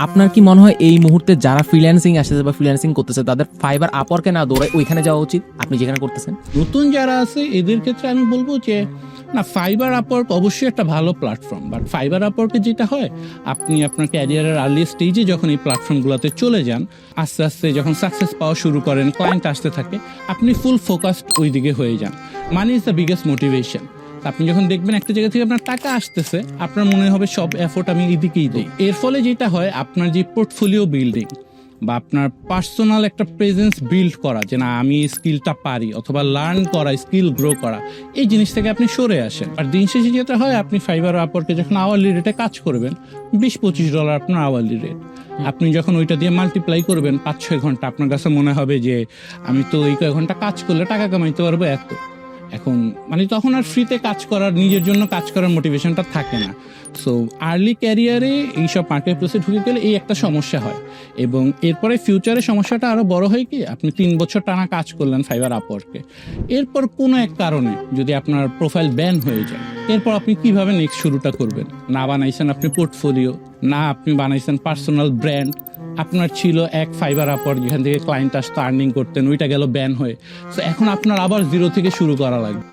আপনার কি মনে হয় এই মুহূর্তে যারা ফ্রিল্যান্সিং আসতেছে বা ফ্রিল্যান্সিং করতেছে তাদের ফাইবার আপওয়ার্কে না দৌড়ায় ওইখানে যাওয়া উচিত আপনি যেখানে করতেছেন? নতুন যারা আছে এদের ক্ষেত্রে আমি বলবো যে না, ফাইবার আপওয়ার্ক অবশ্যই একটা ভালো প্ল্যাটফর্ম, বাট ফাইবার আপওয়ার্কে যেটা হয়, আপনি আপনার ক্যারিয়ারের আর্লি স্টেজে যখন এই প্ল্যাটফর্মগুলোতে চলে যান, আস্তে আস্তে যখন সাকসেস পাওয়া শুরু করেন, ক্লায়েন্ট আসতে থাকে, আপনি ফুল ফোকাসড ওই দিকে হয়ে যান। Money is the biggest motivation. আপনি যখন দেখবেন একটা জায়গা থেকে আপনার টাকা আসতেছে, আপনার মনে হবে সব এফোর্ট আমি এদিকেই দিই। এর ফলে যেটা হয়, আপনার যে পোর্টফোলিও বিল্ডিং বা আপনার পার্সোনাল একটা প্রেজেন্স বিল্ড করা, যে না আমি এই স্কিলটা পারি, অথবা লার্ন করা, স্কিল গ্রো করা, এই জিনিস থেকে আপনি সরে আসেন। আর দিন শেষে যেটা হয়, আপনি ফাইবার আপওয়ার্কে যখন আওয়ারলি রেটে কাজ করবেন, $20-25 আপনার আওয়ারলি রেট, আপনি যখন ওইটা দিয়ে মাল্টিপ্লাই করবেন 5-6 ঘন্টা, আপনার কাছে মনে হবে যে আমি তো এই কয়েক ঘন্টা কাজ করলে টাকা কামাইতে পারবো এত। এখন মানে তখন আর ফ্রিতে কাজ করার, নিজের জন্য কাজ করার মোটিভেশনটা থাকে না। সো আর্লি ক্যারিয়ারে এইসব মার্কেট প্লেসে ঢুকে গেলে এই একটা সমস্যা হয়, এবং এরপরে ফিউচারে সমস্যাটা আরও বড় হয় কি, আপনি 3 বছর টানা কাজ করলেন ফাইবার আপওয়ার্কে, এরপর কোনো এক কারণে যদি আপনার প্রোফাইল ব্যান হয়ে যায়, এরপর আপনি কিভাবে নেক্সট শুরুটা করবেন? না বানাইছেন আপনি পোর্টফোলিও, না আপনি বানাইছেন পার্সোনাল ব্র্যান্ড, আপনার ছিল এক ফাইবার আপওয়ার্ক যেখান থেকে ক্লায়েন্ট আসতো, আর্নিং করতেন, ওইটা গেল ব্যান হয়ে। তো এখন আপনার আবার জিরো থেকে শুরু করা লাগবে।